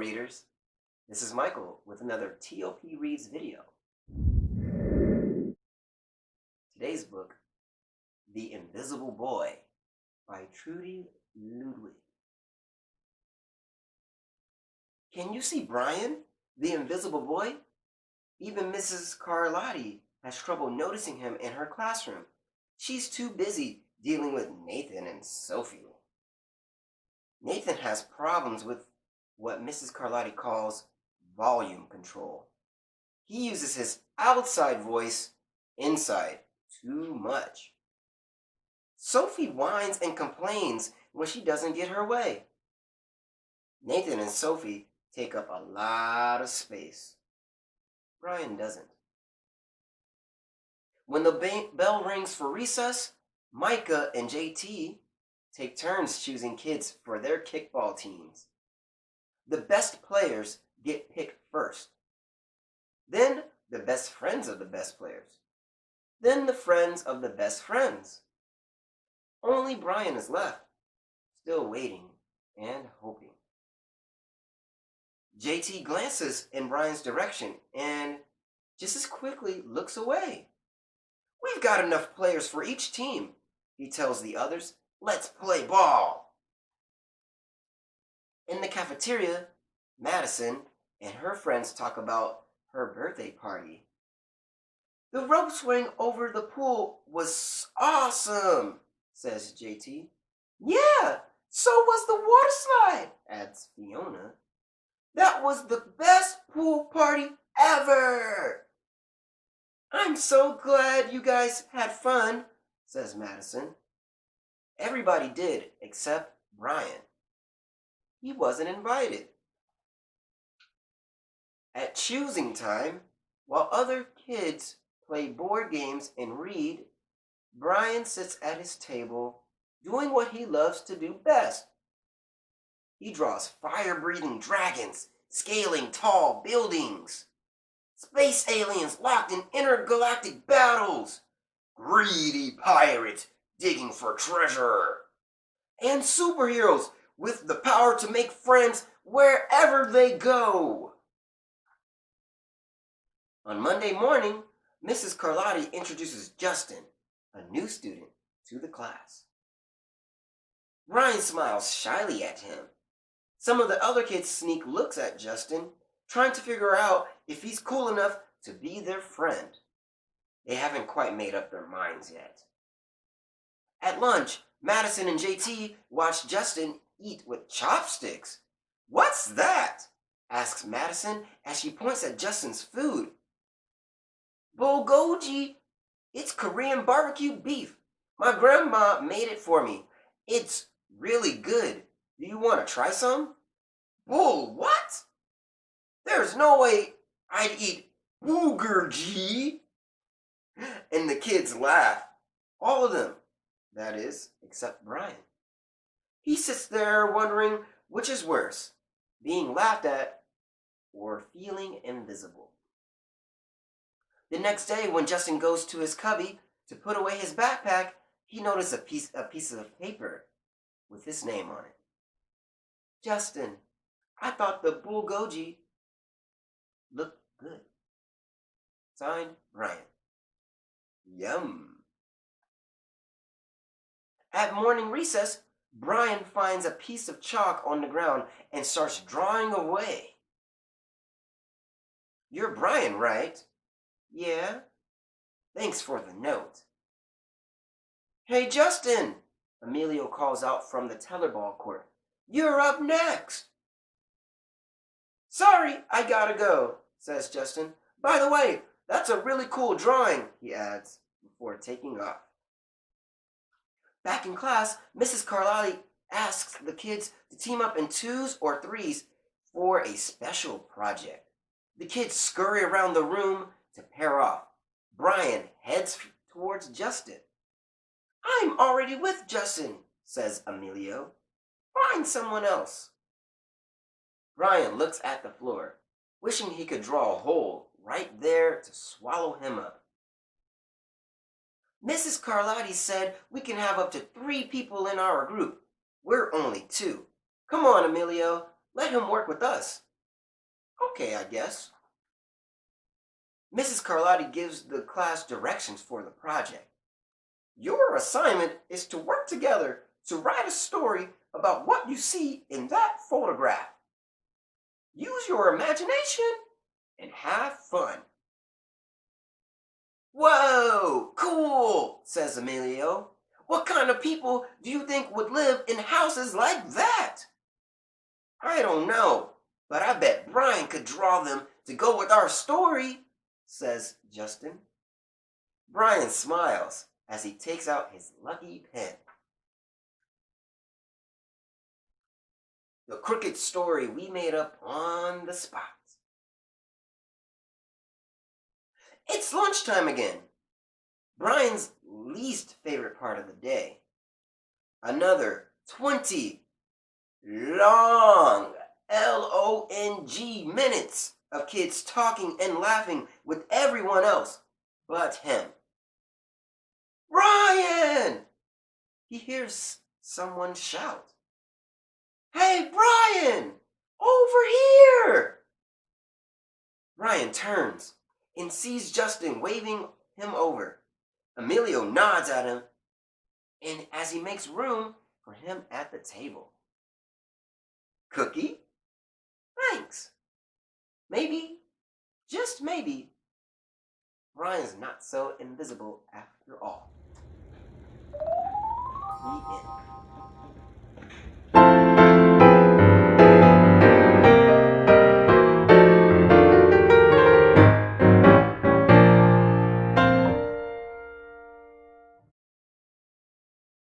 readers. This is Michael with another TLP Reads video. Today's book, The Invisible Boy by Trudy Ludwig. Can you see Brian, the invisible boy? Even Mrs. Carlotti has trouble noticing him in her classroom. She's too busy dealing with Nathan and Sophie. Nathan has problems with what Mrs. Carlotti calls volume control. He uses his outside voice inside too much. Sophie whines and complains when she doesn't get her way. Nathan and Sophie take up a lot of space. Brian doesn't. When the bell rings for recess, Micah and JT take turns choosing kids for their kickball teams. The best players get picked first. Then the best friends of the best players. Then the friends of the best friends. Only Brian is left, still waiting and hoping. JT glances in Brian's direction and just as quickly looks away. "We've got enough players for each team," he tells the others. "Let's play ball." In the cafeteria, Madison and her friends talk about her birthday party. "The rope swing over the pool was awesome," says JT. "Yeah, so was the water slide," adds Fiona. "That was the best pool party ever." "I'm so glad you guys had fun," says Madison. Everybody did except Brian. He wasn't invited. At choosing time, while other kids play board games and read, Brian sits at his table doing what he loves to do best. He draws fire-breathing dragons scaling tall buildings, space aliens locked in intergalactic battles, greedy pirates digging for treasure, and superheroes with the power to make friends wherever they go. On Monday morning, Mrs. Carlotti introduces Justin, a new student, to the class. Brian smiles shyly at him. Some of the other kids sneak looks at Justin, trying to figure out if he's cool enough to be their friend. They haven't quite made up their minds yet. At lunch, Madison and JT watch Justin eat with chopsticks. "What's that?" asks Madison as she points at Justin's food. "Bulgogi. It's Korean barbecue beef. My grandma made it for me. It's really good. Do you want to try some?" "Bull, what? There's no way I'd eat bulgogi." And the kids laugh. All of them, that is, except Brian. He sits there wondering which is worse, being laughed at or feeling invisible. The next day, when Justin goes to his cubby to put away his backpack, he notices a piece of paper with his name on it. "Justin, I thought the bulgogi looked good. Signed, Brian." Yum. At morning recess, Brian finds a piece of chalk on the ground and starts drawing away. "You're Brian, right?" "Yeah." "Thanks for the note." "Hey, Justin," Emilio calls out from the tetherball court. "You're up next." "Sorry, I gotta go," says Justin. "By the way, that's a really cool drawing," he adds before taking off. Back in class, Mrs. Carlotti asks the kids to team up in twos or threes for a special project. The kids scurry around the room to pair off. Brian heads towards Justin. "I'm already with Justin," says Emilio. "Find someone else." Brian looks at the floor, wishing he could draw a hole right there to swallow him up. "Mrs. Carlotti said we can have up to 3 people in our group. We're only 2. Come on, Emilio, let him work with us," Okay, I guess. Mrs. Carlotti gives the class directions for the project. Your assignment is to work together to write a story about what you see in that photograph. Use your imagination and have fun. Whoa, cool, says Emilio. What kind of people do you think would live in houses like that? I don't know, but I bet Brian could draw them to go with our story, says Justin. Brian smiles as he takes out his lucky pen. The crooked story we made up on the spot. It's lunchtime again. Brian's least favorite part of the day. Another 20 long, Long minutes of kids talking and laughing with everyone else but him. Brian! He hears someone shout. Hey, Brian! Over here! Brian turns and sees Justin waving him over. Emilio nods at him, and as he makes room for him at the table. Cookie? Thanks. Maybe, just maybe, Brian's not so invisible after all. The end.